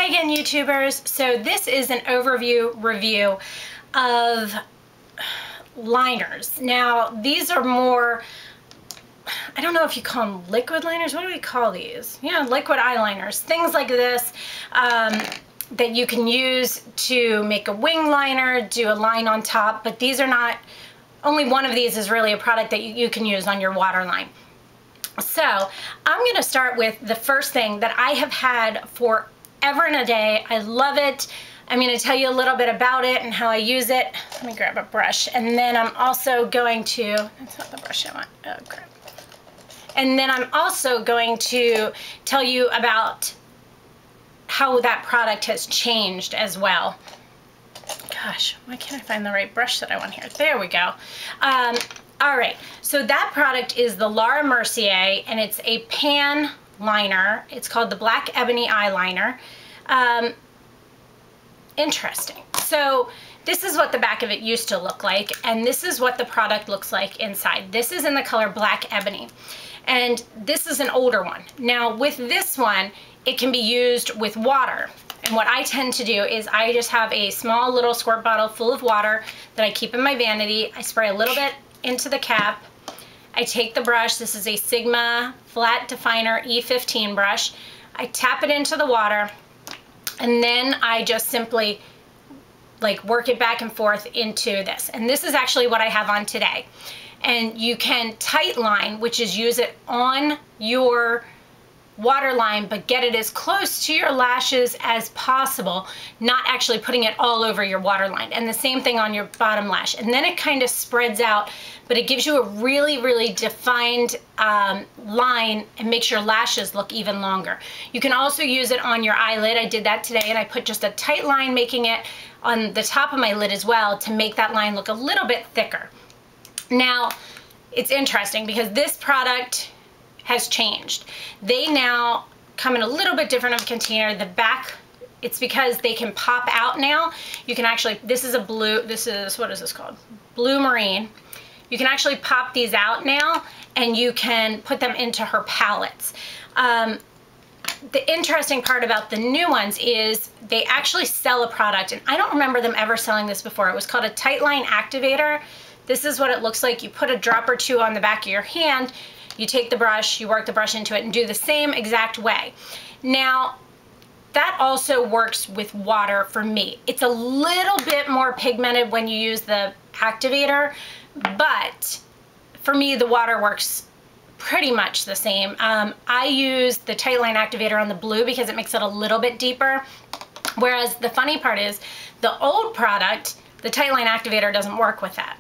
Hi again, YouTubers. So this is an overview review of liners. Now, these are more, I don't know if you call them liquid liners. What do we call these? Yeah, liquid eyeliners. Things like this that you can use to make a wing liner, do a line on top, but these are not, only one of these is really a product that you can use on your waterline. So I'm going to start with the first thing that I have had forever and a day. I love it. I'm going to tell you a little bit about it and how I use it. Let me grab a brush, and then I'm also going to, that's not the brush I want, oh crap. And then I'm also going to tell you about how that product has changed as well. Gosh, why can't I find the right brush that I want here? There we go. All right, so that product is the Laura Mercier, and it's a pan liner. It's called the Black Ebony Eyeliner. Interesting. So this is what the back of it used to look like, and this is what the product looks like inside. This is in the color Black Ebony, and this is an older one. Now with this one, it can be used with water. And what I tend to do is I just have a small little squirt bottle full of water that I keep in my vanity. I spray a little bit into the cap. I take the brush, this is a Sigma Flat Definer E15 brush. I tap it into the water, and then I just simply like work it back and forth into this. And this is actually what I have on today. And you can tight line, which is use it on your waterline, but get it as close to your lashes as possible, not actually putting it all over your waterline. And the same thing on your bottom lash. And then it kind of spreads out, but it gives you a really, really defined line and makes your lashes look even longer. You can also use it on your eyelid. I did that today, and I put just a tight line, making it on the top of my lid as well to make that line look a little bit thicker. Now, it's interesting because this product has changed. They now come in a little bit different of a container. The back, it's because they can pop out now. You can actually, this is a blue, this is, what is this called? Blue Marine. You can actually pop these out now, and you can put them into her palettes. The interesting part about the new ones is they actually sell a product, and I don't remember them ever selling this before. It was called a Tight Line Activator. This is what it looks like. You put a drop or two on the back of your hand, you take the brush, you work the brush into it, and do the same exact way. Now, that also works with water for me. It's a little bit more pigmented when you use the activator, but for me, the water works pretty much the same. I use the Tight Line Activator on the blue because it makes it a little bit deeper, whereas the funny part is the old product, the Tight Line Activator, doesn't work with that.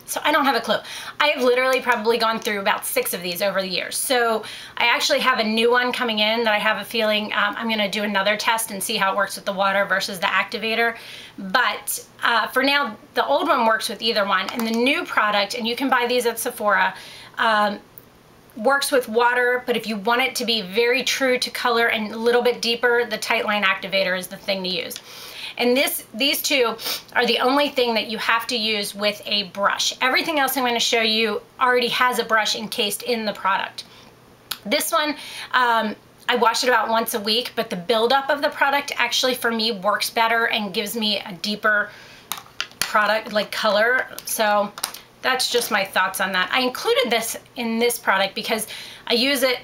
So I don't have a clue. I have literally probably gone through about 6 of these over the years. So I actually have a new one coming in that I have a feeling I'm going to do another test and see how it works with the water versus the activator. But for now, the old one works with either one. And the new product, and you can buy these at Sephora, works with water, but if you want it to be very true to color and a little bit deeper, the Tight Line Activator is the thing to use. And these two are the only thing that you have to use with a brush. Everything else I'm going to show you already has a brush encased in the product. This one, I wash it about once a week, but the buildup of the product actually for me works better and gives me a deeper product, like color. So that's just my thoughts on that. I included this in this product because I use it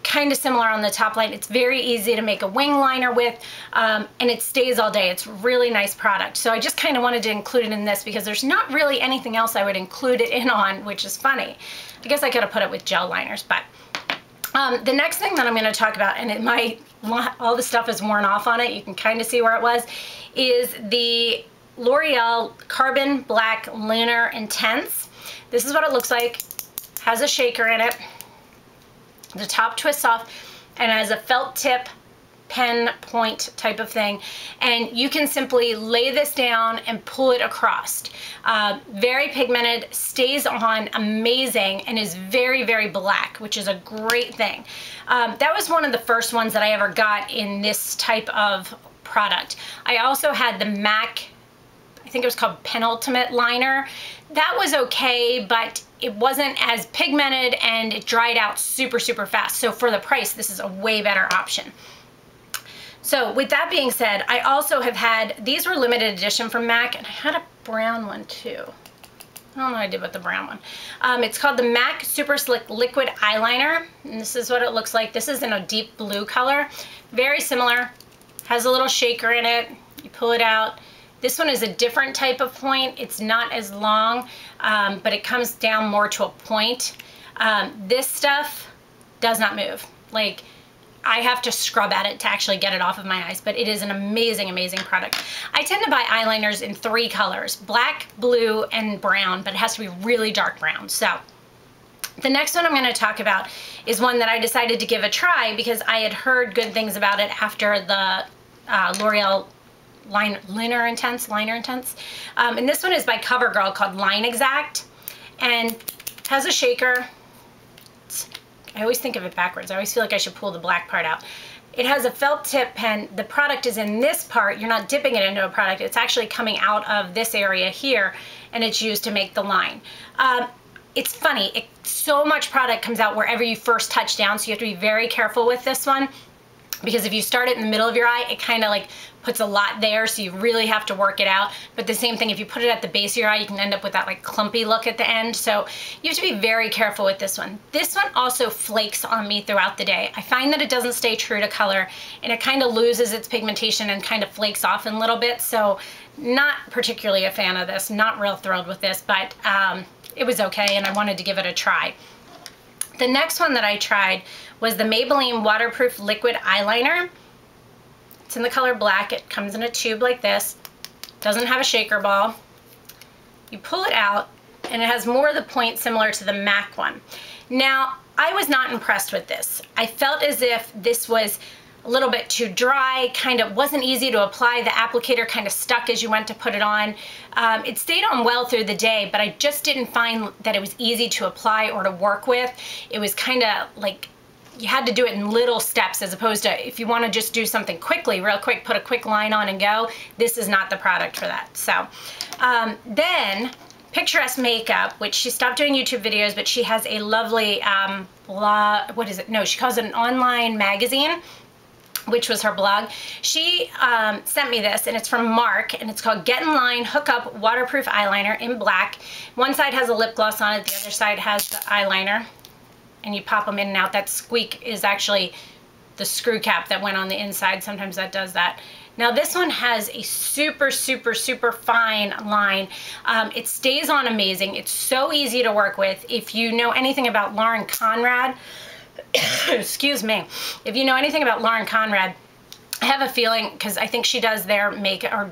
kind of similar on the top line. It's very easy to make a wing liner with, and it stays all day. It's a really nice product. So I just kind of wanted to include it in this because there's not really anything else I would include it in on, which is funny. I guess I could have put it with gel liners, but the next thing that I'm going to talk about, and it might, all the stuff is worn off on it, you can kind of see where it was, is the L'Oreal Carbon Black Lunar Intense. This is what it looks like. Has a shaker in it. The top twists off and has a felt tip pen point type of thing, and you can simply lay this down and pull it across. Very pigmented, stays on amazing, and is very, very black, which is a great thing. That was one of the first ones that I ever got in this type of product. I also had the MAC, I think it was called Penultimate Liner. That was okay, but it wasn't as pigmented and it dried out super, super fast. So for the price, this is a way better option. So with that being said, I also have had, these were limited edition from MAC, and I had a brown one too. I don't know what I did with the brown one. It's called the MAC Super Slick Liquid Eyeliner, and this is what it looks like. This is in a deep blue color. Very similar, has a little shaker in it. You pull it out. This one is a different type of point. It's not as long, but it comes down more to a point. This stuff does not move. Like, I have to scrub at it to actually get it off of my eyes, but it is an amazing, amazing product. I tend to buy eyeliners in 3 colors, black, blue, and brown, but it has to be really dark brown. So the next one I'm going to talk about is one that I decided to give a try because I had heard good things about it after the L'Oreal Liner Intense. And this one is by CoverGirl called Line Exact, and has a shaker. I always think of it backwards. I always feel like I should pull the black part out. It has a felt tip pen. The product is in this part. You're not dipping it into a product. It's actually coming out of this area here, and it's used to make the line. It's funny. So much product comes out wherever you first touch down, so you have to be very careful with this one, because if you start it in the middle of your eye, it kind of like puts a lot there, so you really have to work it out. But the same thing, if you put it at the base of your eye, you can end up with that like clumpy look at the end. So you have to be very careful with this one. This one also flakes on me throughout the day. I find that it doesn't stay true to color, and it kind of loses its pigmentation and kind of flakes off in a little bit. So not particularly a fan of this, not real thrilled with this, but it was okay, and I wanted to give it a try. The next one that I tried was the Maybelline Waterproof Liquid Eyeliner. It's in the color black. It comes in a tube like this. Doesn't have a shaker ball. You pull it out, and it has more of the point similar to the MAC one. Now, I was not impressed with this. I felt as if this was a little bit too dry, kind of wasn't easy to apply. The applicator kind of stuck as you went to put it on. It stayed on well through the day, but I just didn't find that it was easy to apply or to work with. It was kind of like you had to do it in little steps, as opposed to if you want to just do something quickly, real quick, put a quick line on and go. This is not the product for that. So then Picturesque Makeup, which she stopped doing YouTube videos, but she has a lovely blog. What is it? No, she calls it an online magazine, which was her blog. She sent me this, and it's from Mark, and it's called Get in Line Hook Up Waterproof Eyeliner in black. One side has a lip gloss on it, the other side has the eyeliner, and you pop them in and out. That squeak is actually the screw cap that went on the inside. Sometimes that does that. Now this one has a super, super, super fine line. It stays on amazing. It's so easy to work with. If you know anything about Lauren Conrad, excuse me, if you know anything about Lauren Conrad, I have a feeling, because I think she does their makeup, or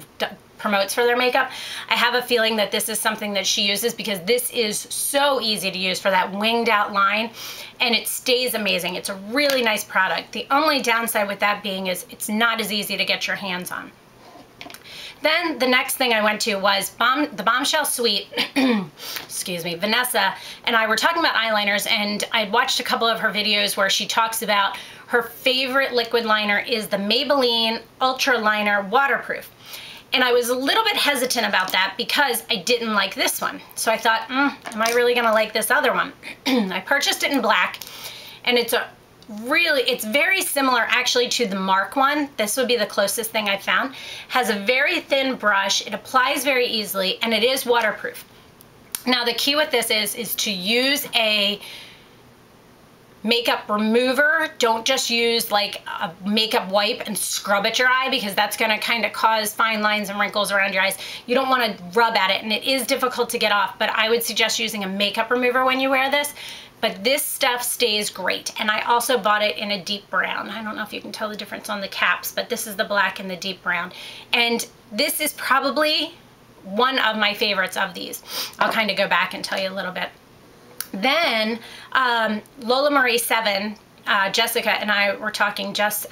promotes for their makeup, I have a feeling that this is something that she uses, because this is so easy to use for that winged out line, and it stays amazing. It's a really nice product. The only downside with that being is it's not as easy to get your hands on. Then the next thing I went to was the Bombshell Suite. Excuse me, Vanessa and I were talking about eyeliners, and I watched a couple of her videos where she talks about her favorite liquid liner is the Maybelline Ultra Liner Waterproof. And I was a little bit hesitant about that because I didn't like this one. So I thought, am I really gonna like this other one? I purchased it in black, and it's very similar actually to the Mark one. This would be the closest thing I found. Has a very thin brush, it applies very easily, and it is waterproof. Now the key with this is to use a makeup remover. Don't just use like a makeup wipe and scrub at your eye, because that's going to kind of cause fine lines and wrinkles around your eyes. You don't want to rub at it, and it is difficult to get off, but I would suggest using a makeup remover when you wear this. But this stuff stays great, and I also bought it in a deep brown. I don't know if you can tell the difference on the caps, but this is the black and the deep brown. And this is probably one of my favorites of these. I'll kind of go back and tell you a little bit. Then Lola Marie 7, Jessica and I were talking. Jess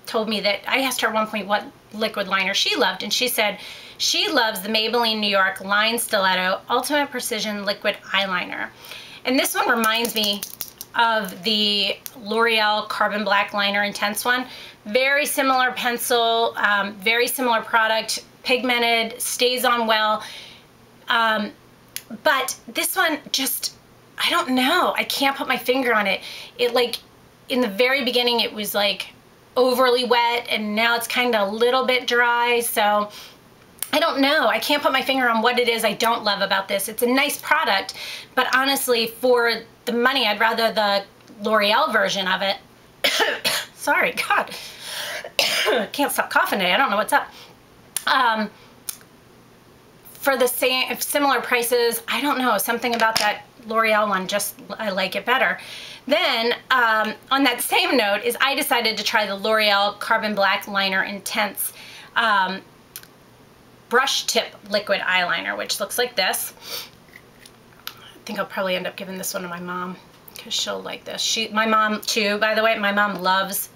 told me that I asked her at one point what liquid liner she loved, and she said she loves the Maybelline New York Line Stiletto Ultimate Precision Liquid Eyeliner. And this one reminds me of the L'Oreal Carbon Black Liner Intense one. Very similar pencil, very similar product, pigmented, stays on well. But this one just, I don't know, I can't put my finger on it. It like, in the very beginning, it was like overly wet and now it's kind of a little bit dry. So I don't know. I can't put my finger on what it is I don't love about this. It's a nice product, but honestly, for the money, I'd rather the L'Oreal version of it. Sorry, God. Can't stop coughing today. I don't know what's up. For the same, similar prices, I don't know, something about that L'Oreal one, just I like it better. Then on that same note is I decided to try the L'Oreal Carbon Black Liner Intense brush tip liquid eyeliner, which looks like this. I think I'll probably end up giving this one to my mom because she'll like this. My mom too, by the way, my mom loves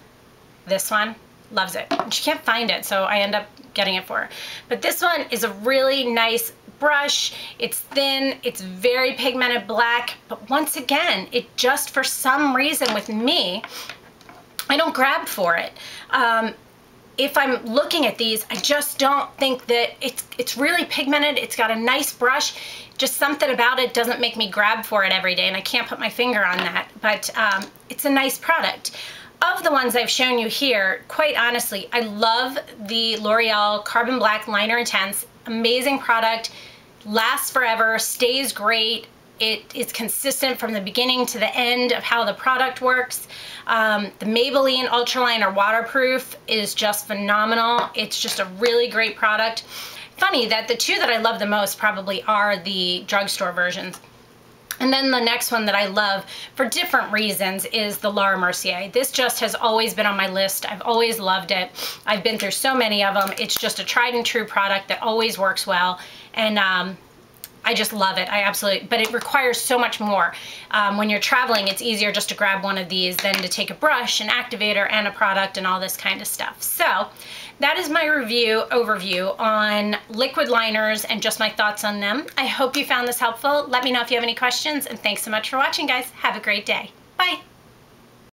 this one, loves it. And she can't find it, so I end up getting it for her. But this one is a really nice brush. It's thin, it's very pigmented black, but once again, it just, for some reason with me, I don't grab for it. If I'm looking at these, I just don't think that it's really pigmented. It's got a nice brush. Just something about it doesn't make me grab for it every day, and I can't put my finger on that, but it's a nice product. Of the ones I've shown you here, quite honestly, I love the L'Oreal Carbon Black Liner Intense. Amazing product, lasts forever, stays great. It is consistent from the beginning to the end of how the product works. The Maybelline Ultraliner Waterproof is just phenomenal. It's just a really great product. Funny that the two that I love the most probably are the drugstore versions. And then the next one that I love for different reasons is the Laura Mercier. This just has always been on my list. I've always loved it. I've been through so many of them. It's just a tried and true product that always works well. And I just love it. I absolutely, but it requires so much more. When you're traveling, it's easier just to grab one of these than to take a brush, an activator, and a product and all this kind of stuff. So that is my overview on liquid liners and just my thoughts on them. I hope you found this helpful. Let me know if you have any questions, and thanks so much for watching, guys. Have a great day. Bye.